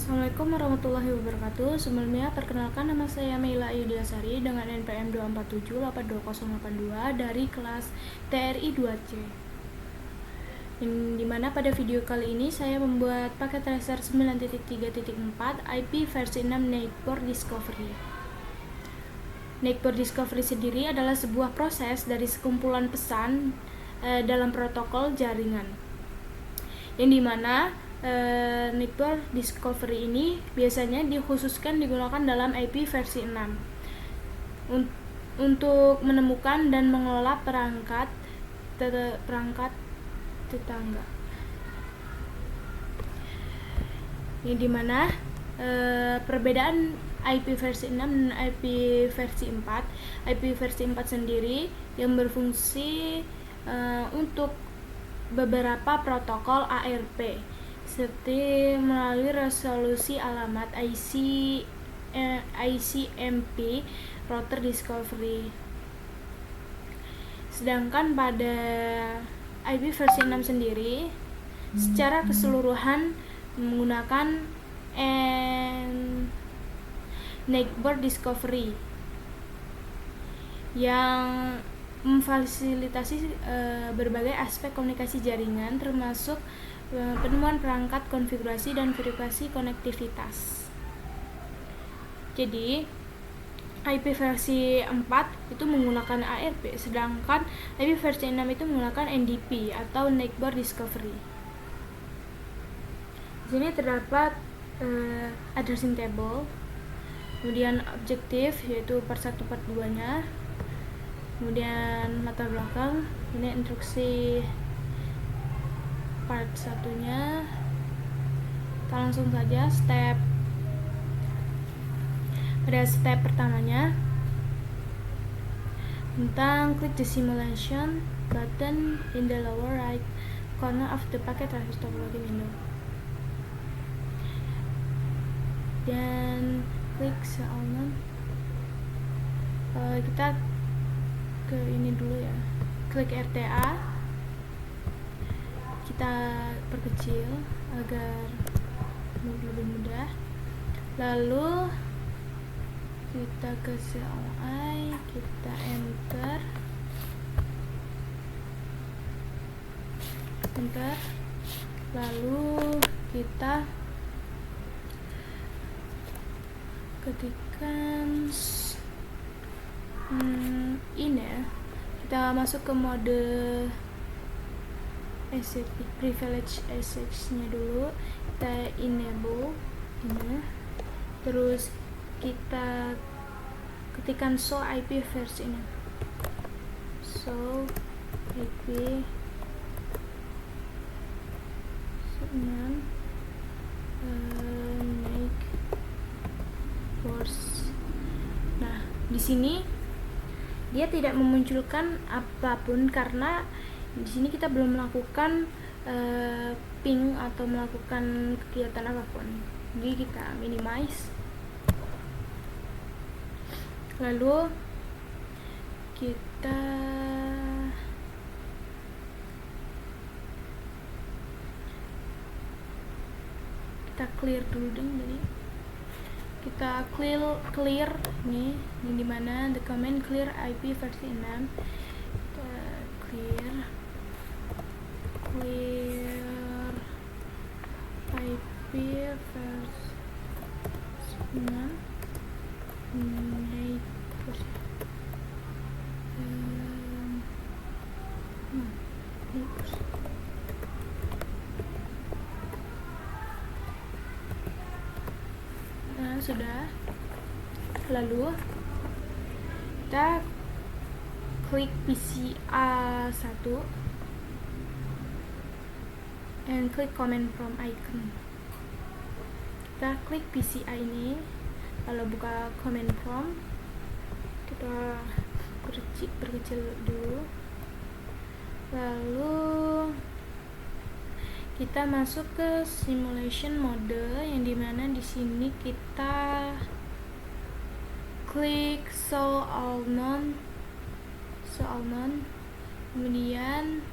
Assalamualaikum warahmatullahi wabarakatuh. Sebelumnya perkenalkan, nama saya Meila Ayudiasari dengan NPM 2478282 dari kelas TRI 2C. Yang dimana pada video kali ini saya membuat paket tracer 9.3.4 IP versi 6 Network Discovery. Network Discovery sendiri adalah sebuah proses dari sekumpulan pesan dalam protokol jaringan, yang dimana Network Discovery ini biasanya dikhususkan digunakan dalam IP versi 6 untuk menemukan dan mengelola perangkat tetangga, yang dimana perbedaan IP versi 6 dan IP versi 4. IP versi 4 sendiri yang berfungsi untuk beberapa protokol ARP seperti melalui resolusi alamat ICMP router discovery. Sedangkan pada IP versi 6 sendiri secara keseluruhan menggunakan network discovery yang memfasilitasi berbagai aspek komunikasi jaringan, termasuk penemuan perangkat, konfigurasi, dan verifikasi konektivitas. Jadi IP versi 4 itu menggunakan ARP, sedangkan IP versi 6 itu menggunakan NDP atau Network Discovery. Di sini terdapat addressing table, kemudian objektif yaitu part 1 part 2 nya, kemudian latar belakang, ini instruksi part 1 nya. Kita langsung saja pada step pertamanya tentang click the simulation button in the lower right corner of the packet tracer topology window, dan klik sealman. Kita ke ini dulu ya, klik RTA, kita perkecil agar lebih mudah, lalu kita ke CLI, kita enter, lalu kita ketikkan ini ya, kita masuk ke mode privilege access nya dulu, kita enable ini, terus kita ketikkan show IP versi ini, show IP 6 make force. Nah, di sini dia tidak memunculkan apapun karena di sini kita belum melakukan ping atau melakukan kegiatan apapun. Jadi kita minimize, lalu kita clear dulu dong. Jadi kita clear nih, yang dimana the command clear IP versi 6, kita clear IP versi 6 sudah. Lalu kita klik PCA 1 and klik command prompt icon. Kita klik PCA ini, lalu buka command prompt, kita perkecil dulu, lalu kita masuk ke simulation mode, yang dimana di sini kita klik show all known, kemudian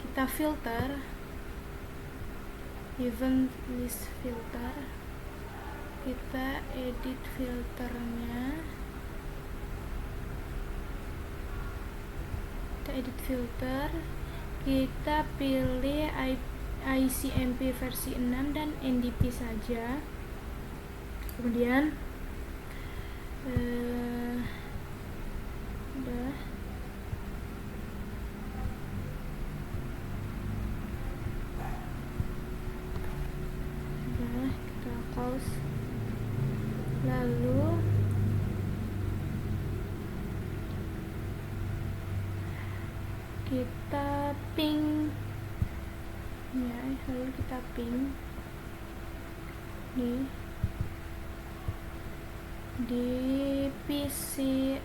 kita filter event list filter, kita edit filternya, kita pilih ICMP versi 6 dan NDP saja. Kemudian udah kita close, lalu kita ping ya, lalu kita ping di PC1,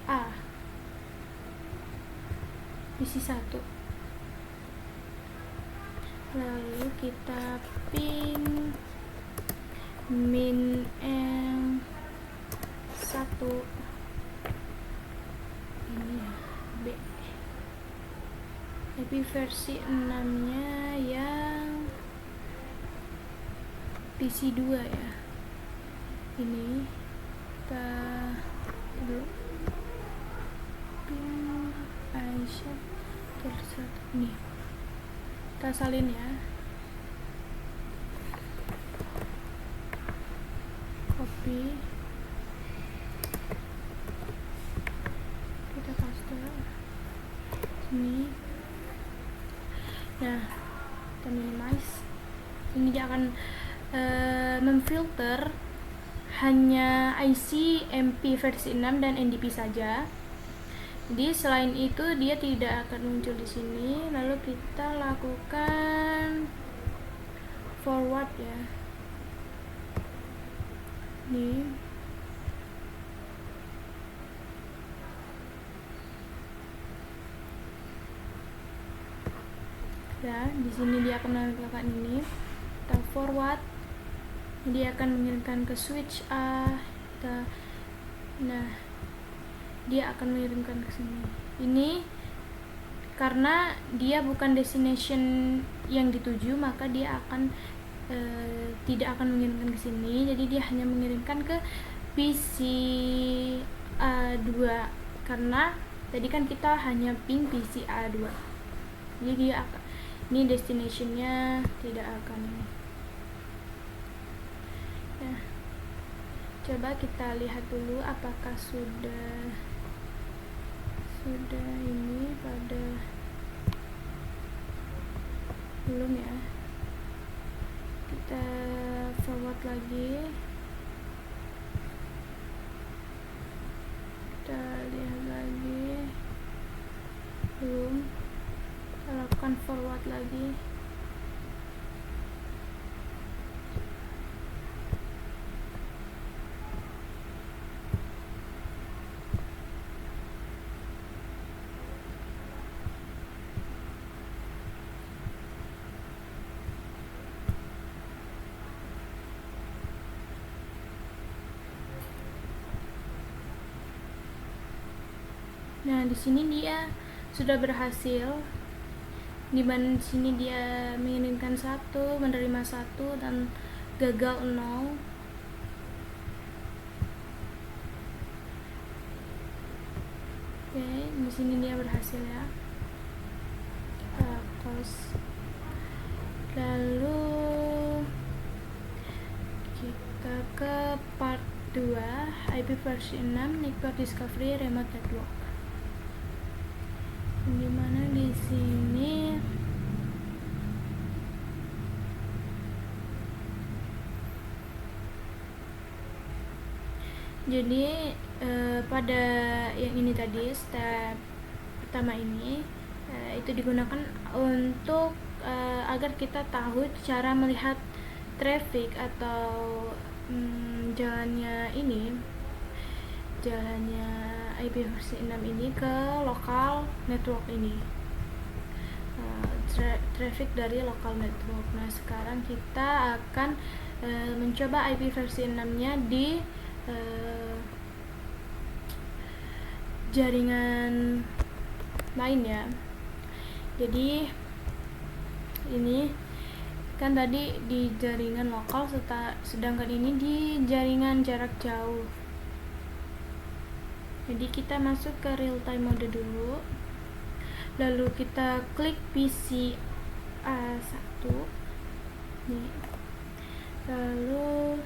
lalu kita ping min M1 ini ya, B. IP versi 6 nya yang PC2 ya, ini kita dulu ping Aisyah tersat ini, kita salin ya, copy, kita paste sini. Nah, kita minimize. Ini dia akan memfilter hanya ICMP versi 6 dan NDP saja. Jadi selain itu dia tidak akan muncul di sini. Lalu kita lakukan forward ya. Nih. Ya, di sini dia akan menampilkan ini. Kita forward, dia akan mengirimkan ke switch A. Nah, dia akan mengirimkan ke sini. Ini karena dia bukan destination yang dituju, maka dia akan tidak akan mengirimkan ke sini. Jadi dia hanya mengirimkan ke PC A2 karena tadi kan kita hanya ping PC A2. Jadi dia akan, ini destinationnya tidak akan ini. Ya, coba kita lihat dulu apakah sudah ini pada belum ya. Kita forward lagi, kita lihat lagi, belum. Kita lakukan forward lagi. Nah, di sini dia sudah berhasil. Di mana di sini dia mengirimkan 1, menerima 1 dan gagal 0. Oke, di sini dia berhasil ya. Close. Lalu kita ke part 2, IP versi 6 network discovery remote network. Dimana di sini jadi pada yang ini tadi, step pertama ini itu digunakan untuk agar kita tahu cara melihat traffic atau jalannya IP versi 6 ini ke lokal network ini, traffic dari lokal network. Nah, sekarang kita akan mencoba IP versi 6 nya di jaringan lain ya. Jadi ini kan tadi di jaringan lokal, sedangkan ini di jaringan jarak jauh. Jadi kita masuk ke real time mode dulu, lalu kita klik PC A1 nih, lalu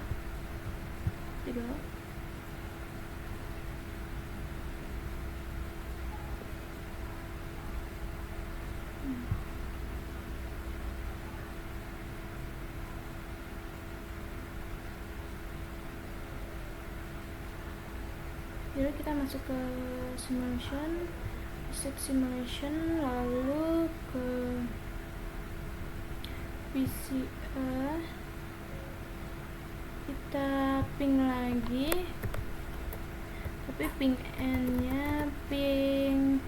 jadi kita masuk ke simulation, set simulation, lalu ke PCA, kita ping lagi, tapi ping N nya ping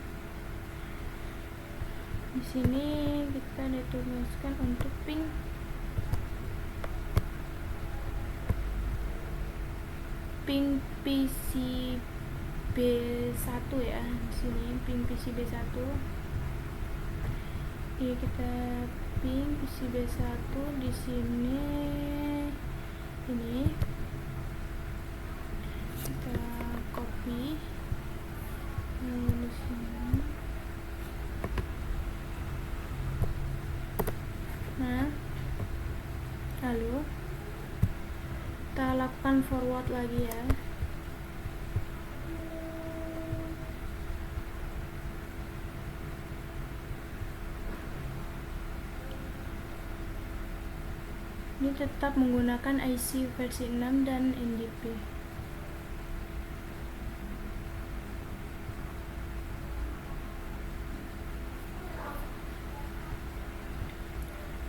di sini kita dituliskan untuk ping PCB1 ya, di sini ping PCB1. Jadi kita ping PCB1 di sini, ini kita copy di sini. Nah, lalu kita lakukan forward lagi ya. Ini tetap menggunakan IC versi 6 dan NDP.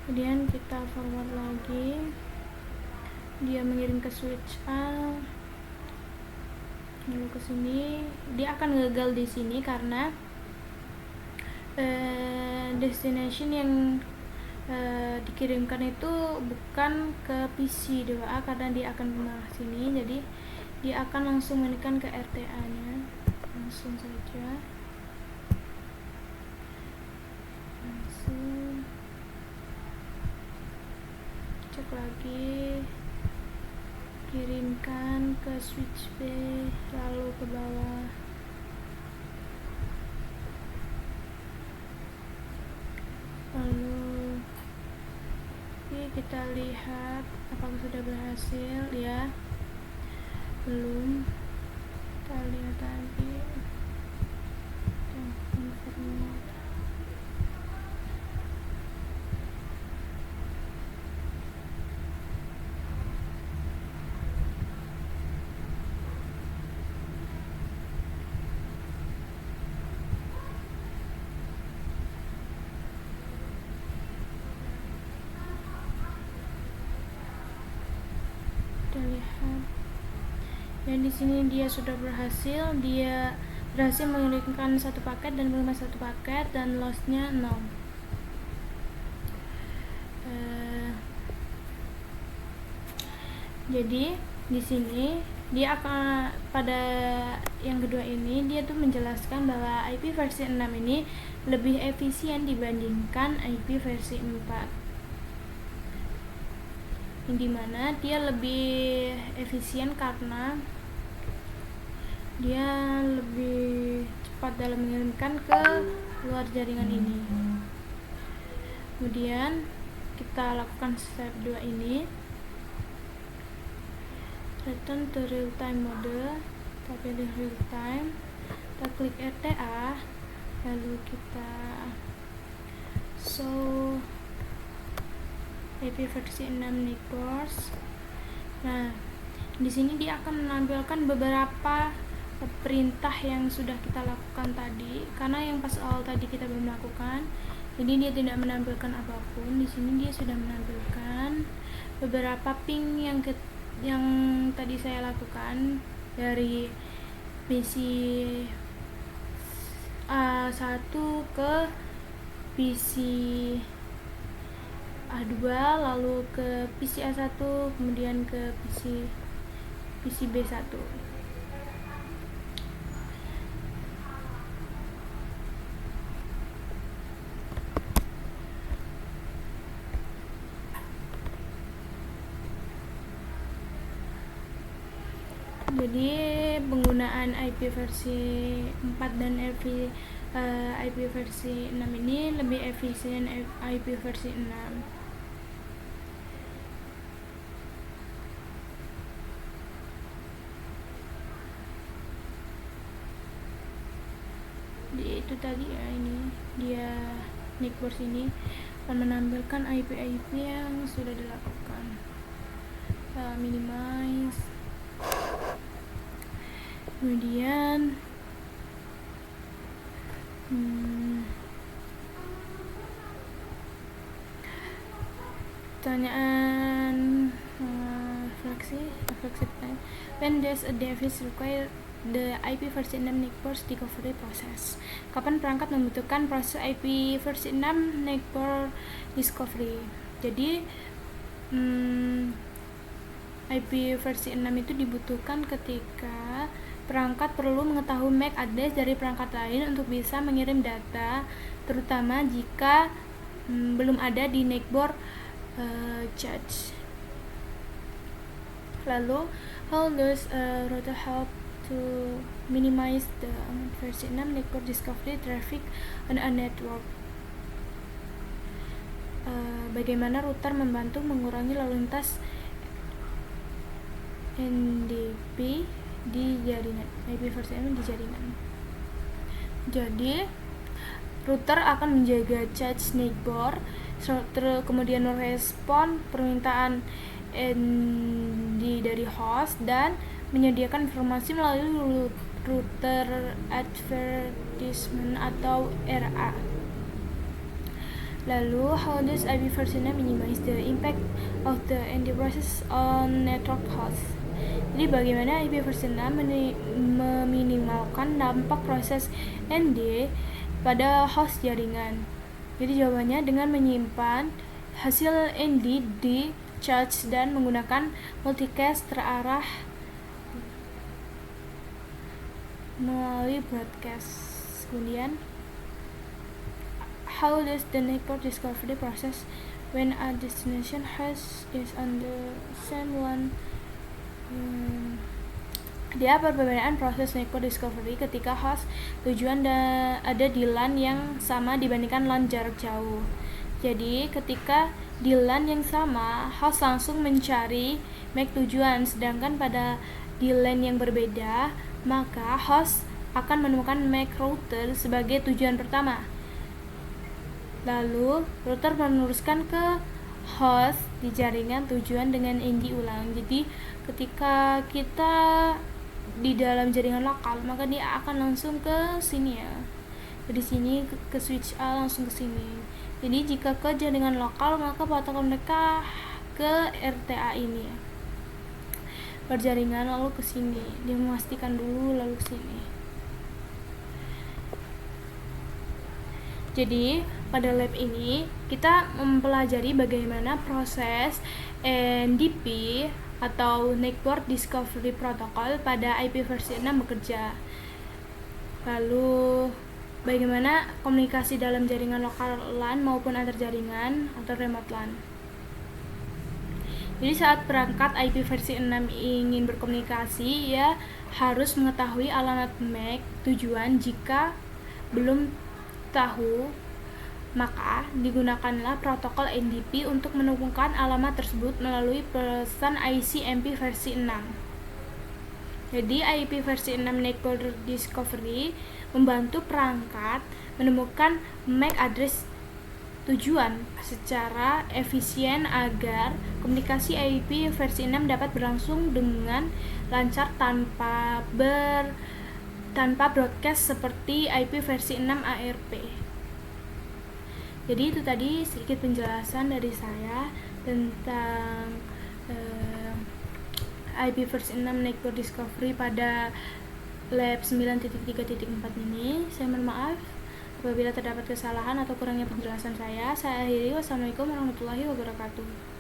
Kemudian kita forward lagi, dia mengirim ke switch A, lalu ke sini. Dia akan gagal di sini karena destination yang dikirimkan itu bukan ke PC 2A, karena dia akan kemana sini, jadi dia akan langsung menekan ke RTA nya. Langsung saja, langsung cek lagi, kirimkan ke switch B, lalu ke bawah. Lalu kita lihat apakah sudah berhasil ya. Belum, kita lihat lagi. Kita lihat, dan di sini dia sudah berhasil. Dia berhasil mengirimkan satu paket dan menerima satu paket, dan lossnya 0. Jadi di sini dia akan, pada yang kedua ini dia tuh menjelaskan bahwa IP versi 6 ini lebih efisien dibandingkan IP versi 4, yang dimana dia lebih efisien karena dia lebih cepat dalam mengirimkan ke luar jaringan ini. Kemudian kita lakukan step 2 ini, return to real time mode, kita pilih real time, kita klik RTA, lalu kita show IP versi 6 neighbors. Nah, di sini dia akan menampilkan beberapa perintah yang sudah kita lakukan tadi, karena yang pas awal tadi kita belum melakukan, jadi dia tidak menampilkan apapun. Di sini dia sudah menampilkan beberapa ping yang tadi saya lakukan dari PC A1 ke PC A2, lalu ke PC A1, kemudian ke PC B1. Jadi penggunaan IP versi 4 dan IP versi 6 ini lebih efisien IP versi 6. Jadi itu tadi ya, ini dia Nickboard ini akan menampilkan IP yang sudah dilakukan. Minimize, kemudian pertanyaan refleksi time. When does a device require the IP versi 6 Nickboard discovery process? Kapan perangkat membutuhkan proses IP versi 6 Nickboard discovery? Jadi IP versi 6 itu dibutuhkan ketika perangkat perlu mengetahui MAC address dari perangkat lain untuk bisa mengirim data, terutama jika belum ada di Nickboard charge. Lalu, how does router help to minimize the versi 6 Nickboard discovery traffic on a network? Bagaimana router membantu mengurangi lalu lintas NDP di jaringan, IP versi 6 di jaringan. Jadi router akan menjaga charge Nickboard, kemudian merespon permintaan ND dari host dan menyediakan informasi melalui router advertisement atau RA. Lalu, how does IP versi 6 minimize the impact of the ND process on network host? Jadi bagaimana IP versi 6 meminimalkan dampak proses ND pada host jaringan? Jadi jawabannya dengan menyimpan hasil ND di charge dan menggunakan multicast terarah melalui broadcast. Kemudian, how does the network discovery process when a destination host is on the same LAN? Dia perbedaan proses network discovery ketika host tujuan ada di LAN yang sama dibandingkan LAN jarak jauh. Jadi ketika di LAN yang sama, host langsung mencari MAC tujuan, sedangkan pada di LAN yang berbeda, maka host akan menemukan MAC router sebagai tujuan pertama. Lalu router meneruskan ke host di jaringan tujuan dengan ND ulang. Jadi ketika kita di dalam jaringan lokal, maka dia akan langsung ke sini ya. Dari sini ke switch A langsung ke sini. Jadi jika ke jaringan lokal, maka protokol mereka ke RTA ini ya. Berjaringan lalu ke sini. Dia memastikan dulu lalu ke sini. Jadi pada lab ini kita mempelajari bagaimana proses NDP atau Network Discovery Protocol pada IP versi 6 bekerja. Lalu bagaimana komunikasi dalam jaringan lokal LAN maupun antar jaringan atau remote LAN. Jadi saat perangkat IP versi 6 ingin berkomunikasi, ia harus mengetahui alamat MAC tujuan. Jika belum tahu, maka digunakanlah protokol NDP untuk menemukan alamat tersebut melalui pesan ICMP versi 6. Jadi IP versi 6 Network Discovery membantu perangkat menemukan MAC address tujuan secara efisien agar komunikasi IP versi 6 dapat berlangsung dengan lancar tanpa broadcast seperti IP versi 6 ARP. Jadi itu tadi sedikit penjelasan dari saya tentang IP versi 6 Network Discovery pada lab 9.3.4 ini. Saya mohon maaf apabila terdapat kesalahan atau kurangnya penjelasan saya. Saya akhiri. Wassalamualaikum warahmatullahi wabarakatuh.